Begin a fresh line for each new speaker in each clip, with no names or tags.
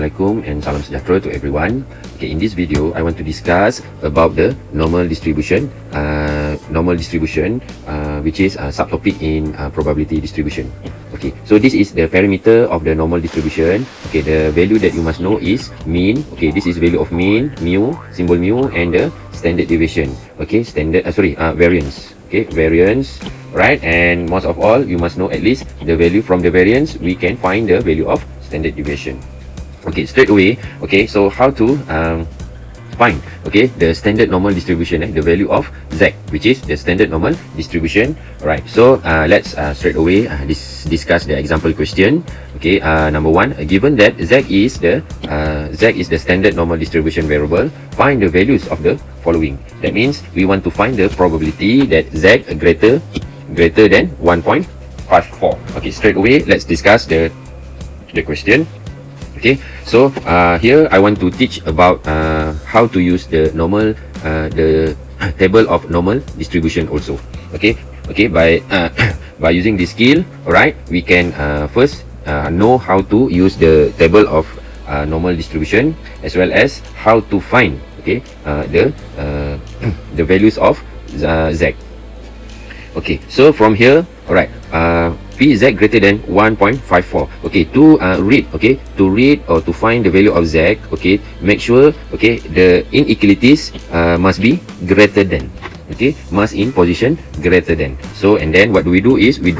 Assalamualaikum and salam sejahtera to everyone. Okay, in this video, I want to discuss about the normal distribution, which is a subtopic in probability distribution. Okay, so this is the parameter of the normal distribution. Okay, the value that you must know is mean. Okay, this is value of mean, mu, symbol mu, and the standard deviation. Okay, variance. Okay, variance, right? And most of all, you must know at least the value from the variance. We can find the value of standard deviation. Okay, straight away. Okay, so how to find the standard normal distribution, the value of z, which is the standard normal distribution. Right, so let's straight away discuss the example question. Okay, number one, given that z is the standard normal distribution variable, find the values of the following. That means we want to find the probability that z greater than 1.54. Okay, straight away let's discuss the question. Okay, so here I want to teach about how to use the table of normal distribution also. Okay, by using this skill, alright, we can first know how to use the table of normal distribution, as well as how to find the values of z. Okay, so from here, alright, Pz greater than 1.54. Okay, to read or to find the value of z, okay, make sure the inequalities must be greater than. Okay, must in position greater than. So, and then what we do is we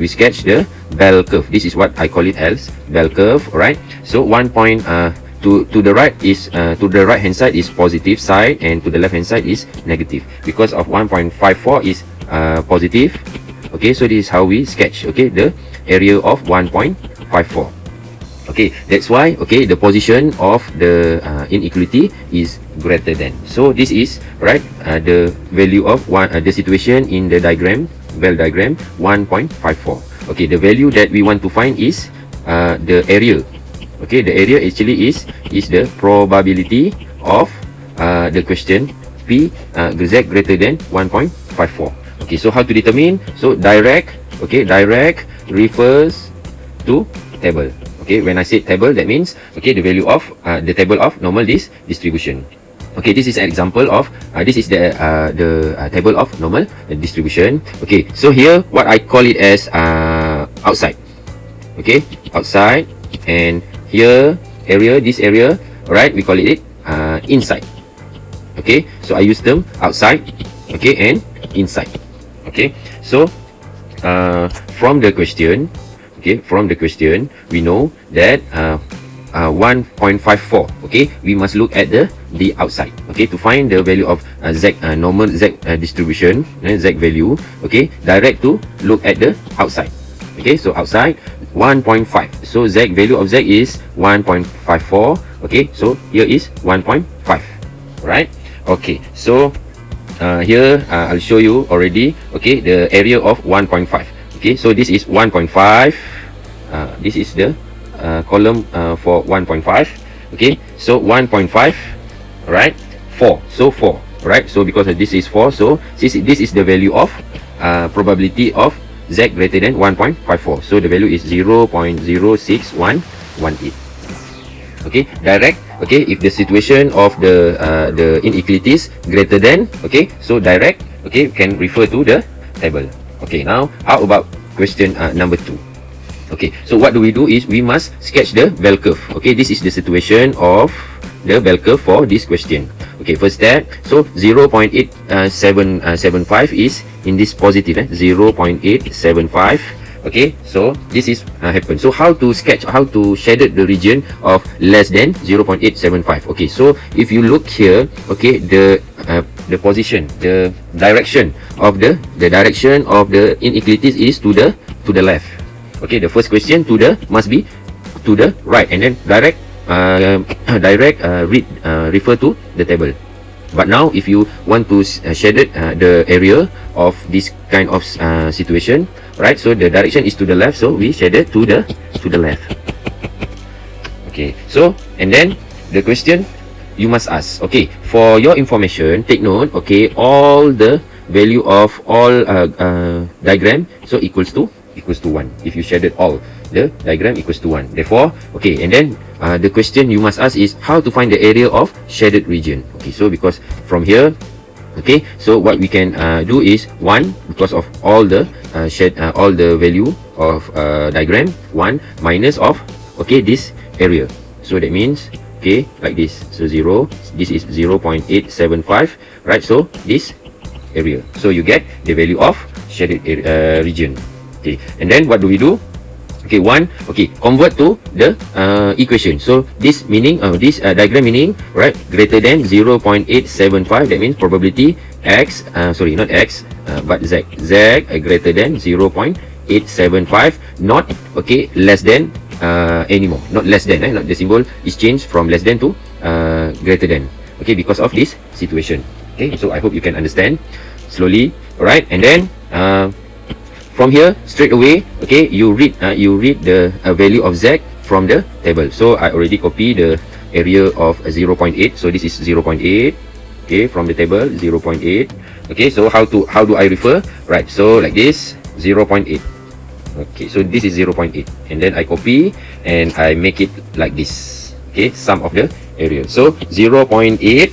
sketch the bell curve. This is what I call it as bell curve. Right. So to the right is to the right hand side is positive side, and to the left hand side is negative. Because of 1.54 is positive. Okay, so this is how we sketch the area of 1.54. Okay, that's why the position of the inequality is greater than. So this is right the value of the situation in the bell diagram 1.54. Okay, the value that we want to find is the area. Okay, the area actually is the probability of the question P z greater than 1.54. Okay, so how to determine? So direct refers to table. Okay, when I say table, that means the value of the table of normal distribution. Okay, this is an example of this is the table of normal distribution. Okay, so here what I call it as outside. Okay, outside, and here this area, right, we call it inside. Okay, so I use term outside, and inside. Okay, so from the question, we know that 1.54. Okay, we must look at the outside. Okay, to find the value of z normal z distribution, z value. Okay, direct to look at the outside. Okay, so outside 1.5. So z value of z is 1.54. Okay, so here is 1.5. Right. Okay, so here I'll show you already the area of 1.5. Okay, so this is 1.5. This is the column for 1.5. Okay, so 1.5, right, 4. So 4, right, so because this is 4, so this is the value of probability of z greater than 1.54. So the value is 0.06118. Okay, direct. Okay, if the situation of the inequalities greater than, so direct, can refer to the table. Okay, now how about question number 2? Okay, so what do we do is we must sketch the bell curve. Okay, this is the situation of the bell curve for this question. Okay, first step, so 0.8775 is in this positive, 0.875. Okay, so this is happen. So how to shadow the region of less than 0.875. Okay, so if you look here, the position, the direction of the inequalities is to the left. Okay, the first question must be to the right, and then direct refer to the table. But now if you want to shadow the area of this kind of situation, right, so the direction is to the left, so we shadow to the left. Okay, so and then the question you must ask, for your information, take note, all the value of all diagram so equals to 1 if you shaded all. the diagram equals to 1. Therefore, okay, and then the question you must ask is how to find the area of shaded region. Okay, so because from here, okay, so what we can do is 1, because of all the all the value of diagram, 1 minus of, okay, this area. So that means, okay, like this. So 0, this is 0.875, right? So this area. So you get the value of shaded region. Okay, and then what do we do? Okay, 1, okay, convert to the equation. So this meaning, this diagram meaning, right, greater than 0.875. That means probability x, sorry, not x, but z. Z greater than 0.875, not, okay, less than anymore. Not less than, not the symbol is changed from less than to greater than. Okay, because of this situation. Okay, so I hope you can understand slowly. Alright, and then from here straight away, okay, you read the value of z from the table. So I already copy the area of 0.8. So this is 0.8. Okay, from the table 0.8. Okay, so how do I refer? Right, so like this, 0.8. Okay, so this is 0.8, and then I copy and I make it like this. Okay, sum of the area. So 0.8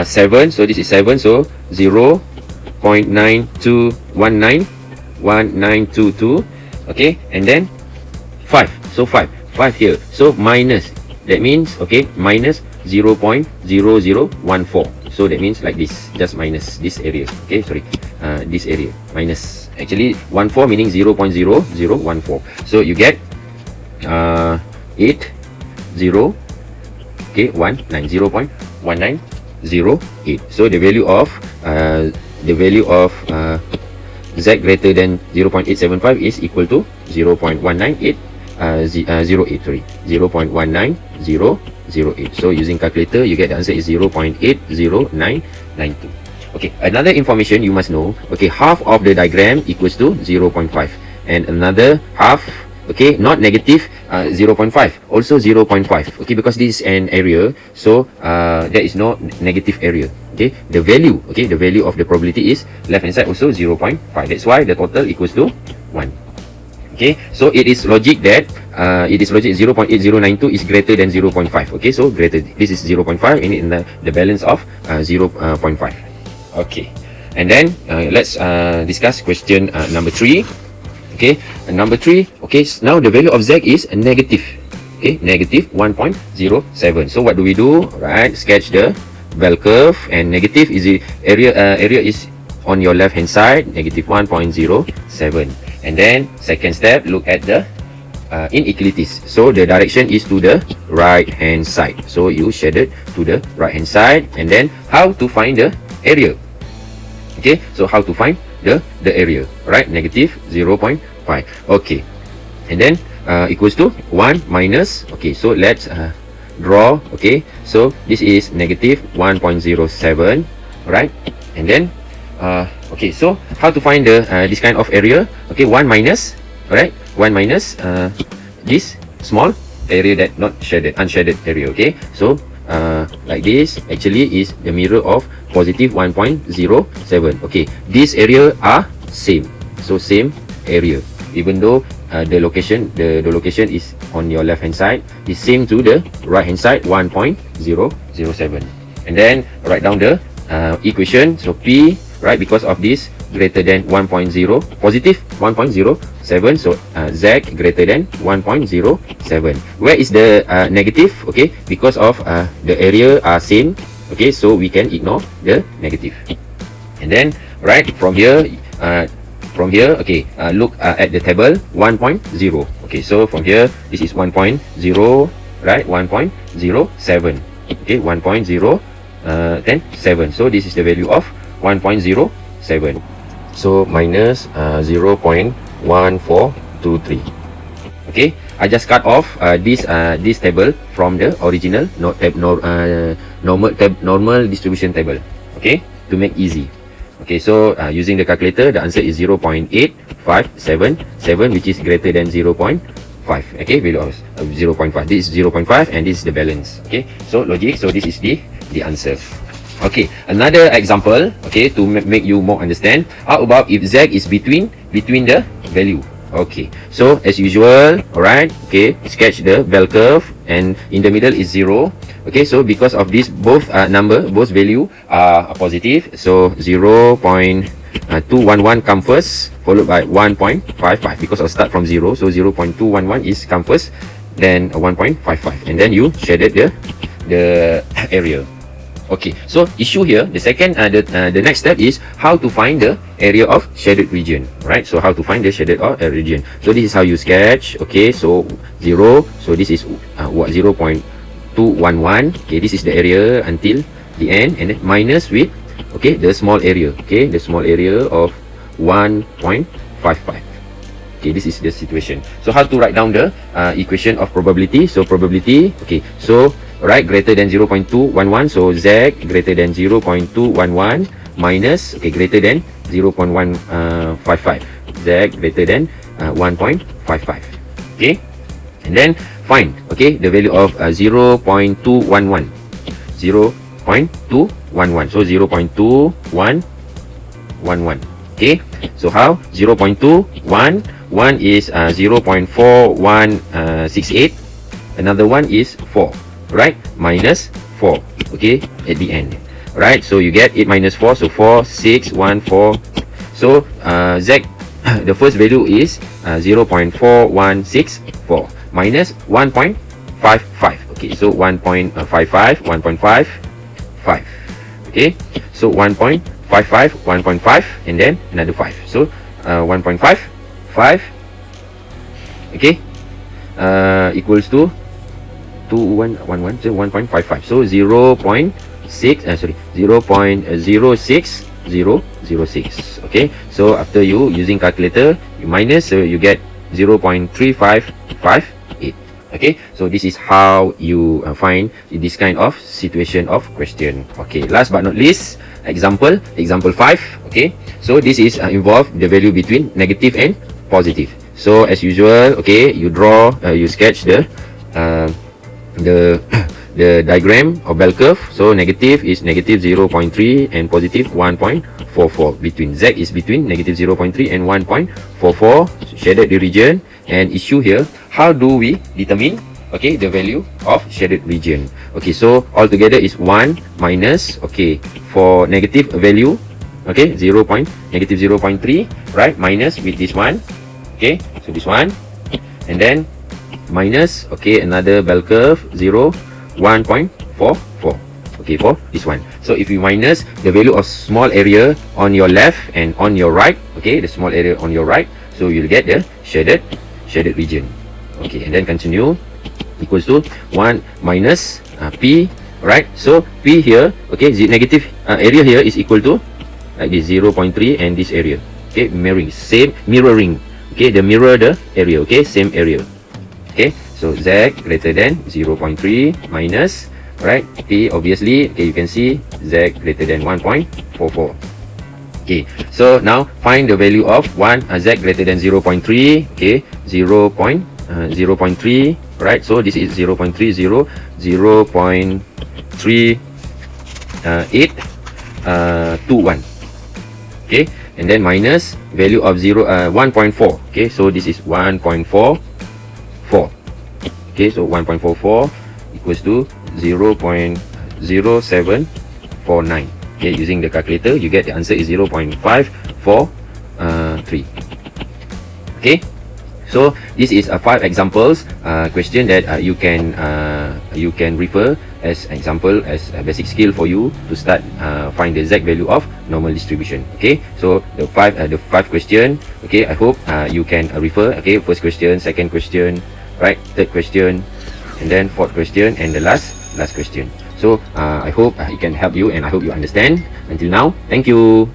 7. So this is 7. So 0.9219 1922. Okay, and then 5. So 5 here. So minus, that means, okay, minus 0.0014. So that means like this, just minus this area. Okay, sorry, this area minus, actually 14 meaning 0.0014. So you get 8 0, okay, 19, 0.1908. So the value of z greater than 0.875 is equal to 0.19808. Sorry, 0.19008. So using calculator, you get the answer is 0.80992. Okay, another information you must know. Okay, half of the diagram equals to 0.5, and another half, okay, not negative, 0.5, also 0.5. Okay, because this is an area, so there is no negative area. Okay, the value, okay, the value of the probability is left hand side also 0.5. That's why the total equals to 1. Okay, so it is logic that 0.8092 is greater than 0.5. Okay, so greater, this is 0.5, and in the balance of 0.5. Okay, and then let's discuss question number 3. Okay, number 3. Okay, now the value of z is negative. Okay, negative 1.07. So what do we do? Right, sketch the bell curve, and negative is the area is on your left hand side, negative 1.07. And then second step, look at the inequalities. So the direction is to the right hand side, so you shaded to the right hand side. And then how to find the area? Okay, so how to find the area, right? Negative 0.5. Okay, and then equals to 1 minus, okay, so let's draw. Okay, so this is negative 1.07, right? And then okay, so how to find the this kind of area? Okay, 1 minus, right? 1 minus this small area that not shaded, unshaded area. Okay, so like this actually is the mirror of positive 1.07. Okay, this area are same, so same area, even though the location is on your left hand side, is same to the right hand side, 1.007. And then write down the equation. So P, right, because of this greater than 1.0, positive 1.07, so z greater than 1.07. Where is the negative? Okay, because of the area are same. Okay, so we can ignore the negative. And then right from here, okay, look at the table 1.0. Okay, so from here, this is 1.0, right? 1.07. Okay, 1.0 7. So this is the value of 1.07. So minus 0.1423. Okay, I just cut off this table from the original normal distribution table. Okay, to make easy. Okay, so using the calculator, the answer is 0.8577, which is greater than 0.5. Okay, value of 0.5. This is 0.5, and this is the balance. Okay, so logic. So this is the answer. Okay, another example. Okay, to make you more understand. How about if z is between the value? Okay, so as usual, alright, okay, sketch the bell curve, and in the middle is 0. Okay, so because of this, both both value are positive, so 0.211 come first, followed by 1.55, because I'll start from 0, so 0.211 is come first, then 1.55, and then you shaded the area. Okay, so issue here, the second, the next step is how to find the area of shaded region, right? So how to find the shaded region. So this is how you sketch. Okay, so 0, so this is 0.211. Okay, this is the area until the end, and then minus with, okay, the small area. Okay, the small area of 1.55. Okay, this is the situation. So how to write down the equation of probability? So probability, okay, so right, greater than 0.211, so Z greater than 0.211 minus, okay, greater than 0.155, Z greater than 1.55. Okay, and then find, okay, the value of 0.211, 0.211, so 0.2111. Okay, so how? 0.211 is 0.4168, another one is 4, right, minus 4, okay, at the end, right? So you get 8 minus 4, so 4, 6, 1, 4. So Z, the first value is 0.4164 minus 1.55. Okay, so 1.55, 1.55. Okay, so 1.55, 1.5, and then another 5. So 1.55, okay, equals to 2111, so 1.55, so 0.06006. Okay, so after you using calculator, you minus, so you get 0.3558. Okay, so this is how you find this kind of situation of question. Okay, last but not least, example 5. Okay, so this is involve the value between negative and positive. So as usual, okay, you draw, you sketch the diagram of bell curve. So negative is negative 0.3 and positive 1.44. Between Z is between negative 0.3 and 1.44. Shaded the region. And issue here, how do we determine, okay, the value of shaded region? Okay, so altogether is 1 minus, okay, for negative value, okay, negative 0.3, right, minus with this one, okay, so this one, and then minus, okay, another bell curve 1.44, okay, for this one. So if you minus the value of small area on your left and on your right, okay, the small area on your right, so you'll get the shaded region. Okay, and then continue, equals to 1 minus P, right? So P here, okay, the negative area here is equal to like this 0.3, and this area, okay, mirroring, okay, the mirror the area, okay, same area. Okay, so Z greater than 0.3 minus, right, P obviously, okay, you can see Z greater than 1.44. Okay, so now find the value of Z greater than 0.3, okay, 0.3, right, so this is 0.30, 0.3821, okay, and then minus value of 1.4, okay, so this is 1.44, okay, so 1.44 equals to 0.0749. Okay, using the calculator, you get the answer is 0.543. Okay, so this is 5 examples question that you can refer as example, as a basic skill for you to start find the exact value of normal distribution. Okay, so the five question. Okay, I hope you can refer. Okay, first question, second question, right, third question, and then fourth question, and the last question. So I hope it can help you, and I hope you understand. Until now, thank you.